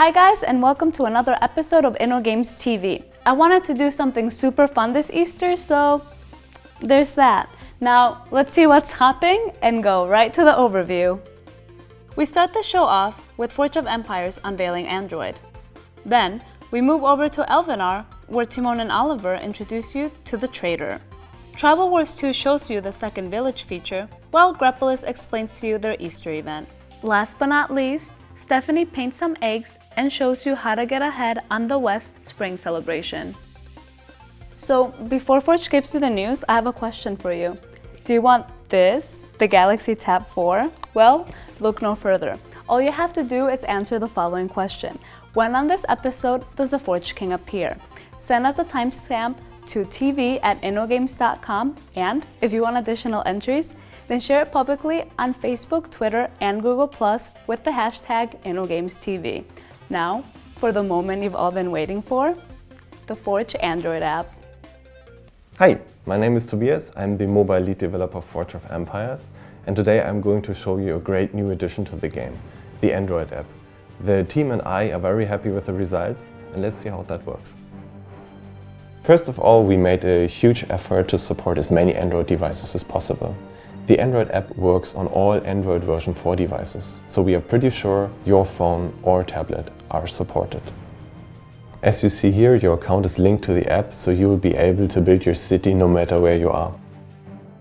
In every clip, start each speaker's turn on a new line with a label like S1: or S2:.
S1: Hi guys, and welcome to another episode of InnoGames TV. I wanted to do something super fun this Easter, so there's that. Now, let's see what's hopping and go right to the overview. We start the show off with Forge of Empires unveiling Android. Then, we move over to Elvenar, where Timon and Oliver introduce you to the Trader. Tribal Wars 2 shows you the second village feature, while Grepolis explains to you their Easter event. Last but not least, Stephanie paints some eggs and shows you how to get ahead on the West Spring celebration. So, before Forge gives you the news, I have a question for you. Do you want this, the Galaxy Tab 4? Well, look no further. All you have to do is answer the following question. When on this episode does the Forge King appear? Send us a timestamp to tv@innogames.com, and if you want additional entries, then share it publicly on Facebook, Twitter, and Google+ with the hashtag InnoGamesTV. Now, for the moment you've all been waiting for, the Forge Android app.
S2: Hi, my name is Tobias. I'm the mobile lead developer of Forge of Empires, and today I'm going to show you a great new addition to the game, the Android app. The team and I are very happy with the results, and let's see how that works. First of all, we made a huge effort to support as many Android devices as possible. The Android app works on all Android version 4 devices, so we are pretty sure your phone or tablet are supported. As you see here, your account is linked to the app, so you will be able to build your city no matter where you are.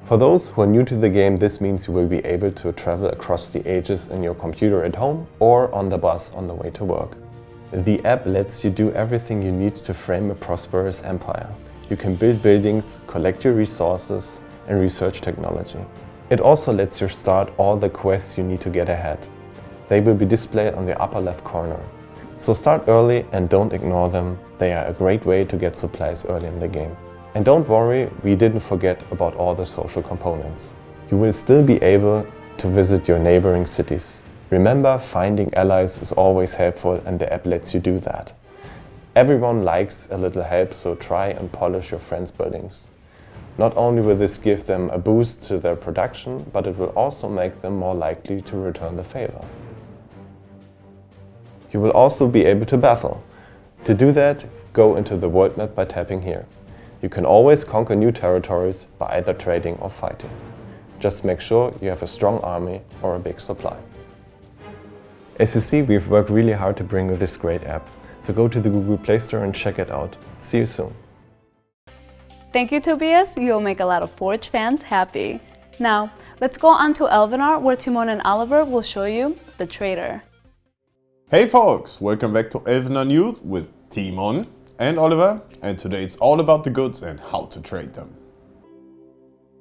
S2: For those who are new to the game, this means you will be able to travel across the ages in your computer at home or on the bus on the way to work. The app lets you do everything you need to frame a prosperous empire. You can build buildings, collect your resources, and research technology. It also lets you start all the quests you need to get ahead. They will be displayed on the upper left corner. So start early and don't ignore them. They are a great way to get supplies early in the game. And don't worry, we didn't forget about all the social components. You will still be able to visit your neighboring cities. Remember, finding allies is always helpful, and the app lets you do that. Everyone likes a little help, so try and polish your friends' buildings. Not only will this give them a boost to their production, but it will also make them more likely to return the favor. You will also be able to battle. To do that, go into the world map by tapping here. You can always conquer new territories by either trading or fighting. Just make sure you have a strong army or a big supply. As you see, we've worked really hard to bring you this great app. So go to the Google Play Store and check it out. See you soon.
S1: Thank you, Tobias. You'll make a lot of Forge fans happy. Now, let's go on to Elvenar, where Timon and Oliver will show you the Trader.
S3: Hey folks, welcome back to Elvenar News with Timon and Oliver, and today it's all about the goods and how to trade them.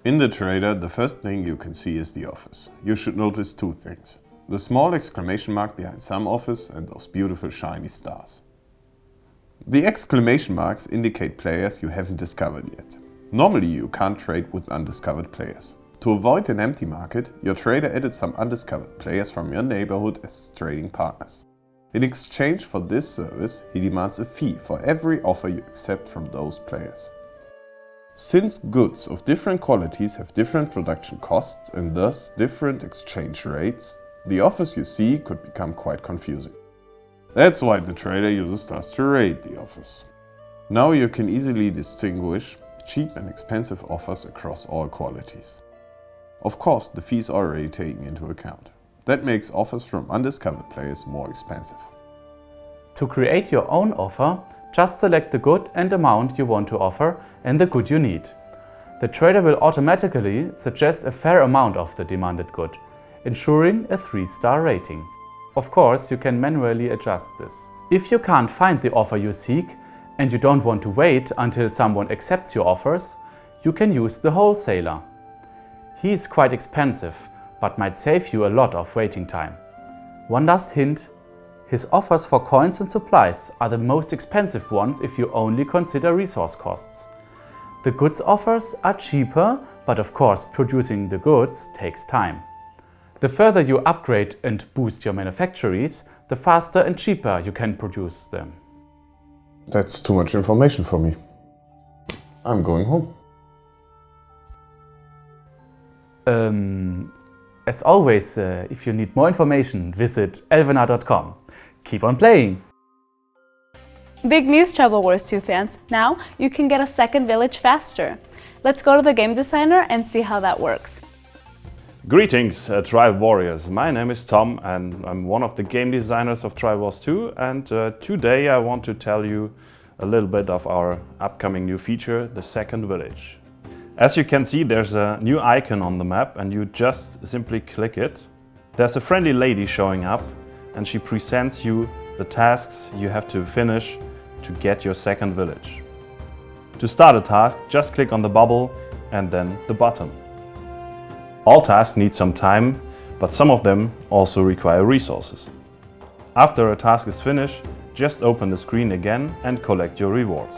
S3: In the Trader, the first thing you can see is the office. You should notice two things: the small exclamation mark behind some office and those beautiful shiny stars. The exclamation marks indicate players you haven't discovered yet. Normally you can't trade with undiscovered players. To avoid an empty market, your trader added some undiscovered players from your neighborhood as trading partners. In exchange for this service, he demands a fee for every offer you accept from those players. Since goods of different qualities have different production costs and thus different exchange rates, the offers you see could become quite confusing. That's why the trader uses stars to rate the offers. Now you can easily distinguish cheap and expensive offers across all qualities. Of course, the fee is already taken into account. That makes offers from undiscovered players more expensive.
S4: To create your own offer, just select the good and amount you want to offer and the good you need. The trader will automatically suggest a fair amount of the demanded good, ensuring a 3-star rating. Of course, you can manually adjust this. If you can't find the offer you seek and you don't want to wait until someone accepts your offers, you can use the wholesaler. He is quite expensive, but might save you a lot of waiting time. One last hint: his offers for coins and supplies are the most expensive ones if you only consider resource costs. The goods offers are cheaper, but of course producing the goods takes time. The further you upgrade and boost your manufactories, the faster and cheaper you can produce them.
S3: That's too much information for me. I'm going home.
S4: As always, if you need more information, visit elvenar.com. Keep on playing!
S1: Big news, Tribal Wars 2 fans. Now you can get a second village faster. Let's go to the game designer and see how that works.
S5: Greetings, Tribe Warriors. My name is Tom and I'm one of the game designers of Tribe Wars 2, and today I want to tell you a little bit of our upcoming new feature, the second village. As you can see, there's a new icon on the map and you just simply click it. There's a friendly lady showing up and she presents you the tasks you have to finish to get your second village. To start a task, just click on the bubble and then the button. All tasks need some time, but some of them also require resources. After a task is finished, just open the screen again and collect your rewards.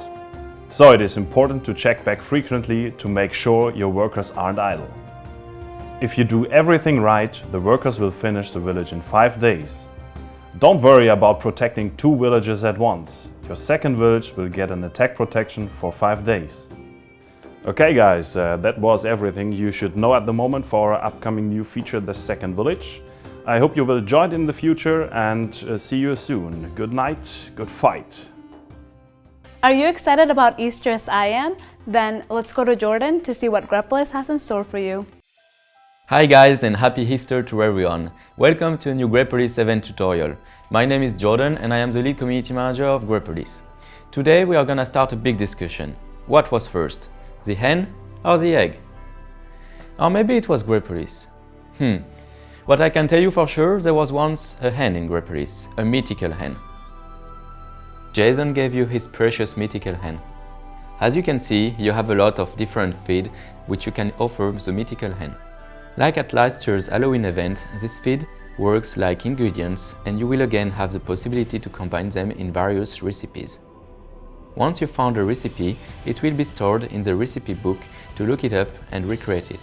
S5: So it is important to check back frequently to make sure your workers aren't idle. If you do everything right, the workers will finish the village in 5 days. Don't worry about protecting 2 villages at once. Your second village will get an attack protection for 5 days. Okay guys, that was everything you should know at the moment for our upcoming new feature, the second village. I hope you will join in the future and see you soon. Good night, good fight.
S1: Are you excited about Easter as I am? Then let's go to Jordan to see what Grepolis has in store for you.
S6: Hi guys and happy Easter to everyone. Welcome to a new Grepolis event tutorial. My name is Jordan and I am the lead community manager of Grepolis. Today we are gonna start a big discussion. What was first? The hen or the egg? Or maybe it was Grepolis. What I can tell you for sure, there was once a hen in Grepolis, a mythical hen. Jason gave you his precious mythical hen. As you can see, you have a lot of different feed which you can offer the mythical hen. Like at last year's Halloween event, this feed works like ingredients and you will again have the possibility to combine them in various recipes. Once you found a recipe, it will be stored in the recipe book to look it up and recreate it.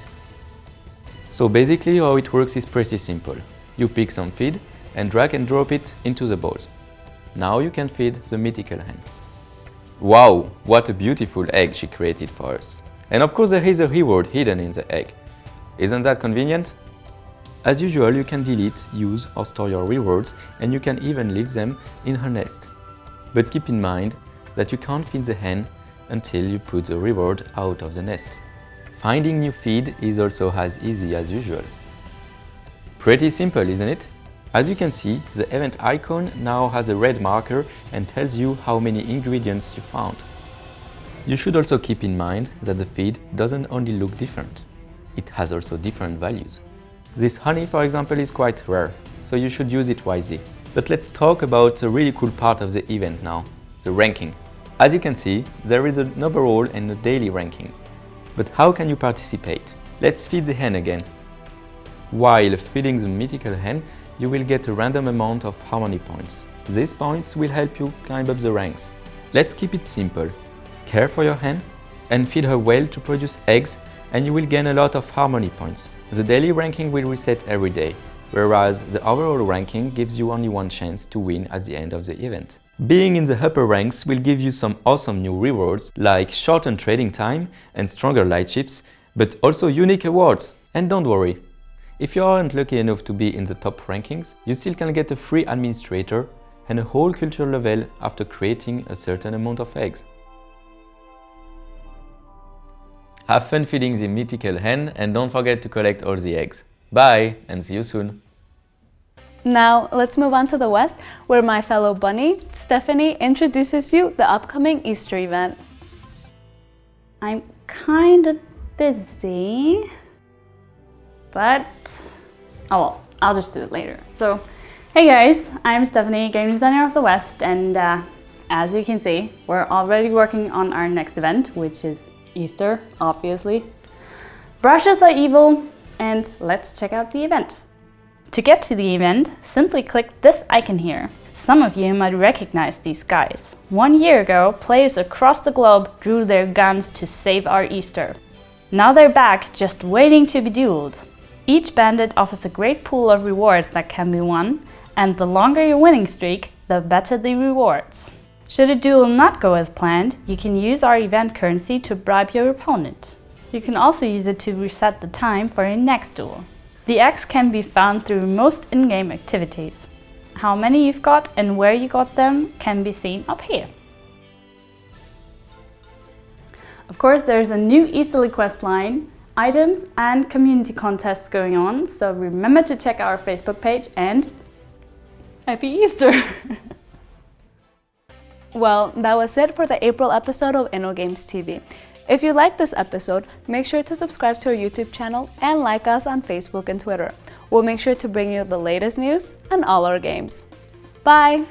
S6: So basically how it works is pretty simple. You pick some feed and drag and drop it into the bowls. Now you can feed the mythical hen. Wow, what a beautiful egg she created for us. And of course there is a reward hidden in the egg. Isn't that convenient? As usual, you can delete, use or store your rewards and you can even leave them in her nest. But keep in mind that you can't feed the hen until you put the reward out of the nest. Finding new feed is also as easy as usual. Pretty simple, isn't it? As you can see, the event icon now has a red marker and tells you how many ingredients you found. You should also keep in mind that the feed doesn't only look different. It has also different values. This honey, for example, is quite rare, so you should use it wisely. But let's talk about a really cool part of the event now, the ranking. As you can see, there is an overall and a daily ranking. But how can you participate? Let's feed the hen again. While feeding the mythical hen, you will get a random amount of harmony points. These points will help you climb up the ranks. Let's keep it simple. Care for your hen and feed her well to produce eggs, and you will gain a lot of harmony points. The daily ranking will reset every day, whereas the overall ranking gives you only one chance to win at the end of the event. Being in the upper ranks will give you some awesome new rewards like shortened trading time and stronger light chips, but also unique awards. And don't worry, if you aren't lucky enough to be in the top rankings, you still can get a free administrator and a whole culture level after creating a certain amount of eggs. Have fun feeding the mythical hen and don't forget to collect all the eggs. Bye and see you soon!
S1: Now let's move on to the west, where my fellow bunny, Stephanie, introduces you the upcoming Easter event. I'm kind of busy, but oh well, I'll just do it later. So, hey guys, I'm Stephanie, game designer of the West, and as you can see, we're already working on our next event, which is Easter, obviously. Brushes are evil, and let's check out the event. To get to the event, simply click this icon here. Some of you might recognize these guys. 1 year ago, players across the globe drew their guns to save our Easter. Now they're back, just waiting to be dueled. Each bandit offers a great pool of rewards that can be won, and the longer your winning streak, the better the rewards. Should a duel not go as planned, you can use our event currency to bribe your opponent. You can also use it to reset the time for your next duel. The eggs can be found through most in-game activities. How many you've got and where you got them can be seen up here.
S7: Of course, there's a new Easterly quest line, items and community contests going on, so remember to check our Facebook page and Happy Easter!
S1: Well, that was it for the April episode of InnoGames TV. If you liked this episode, make sure to subscribe to our YouTube channel and like us on Facebook and Twitter. We'll make sure to bring you the latest news and all our games. Bye!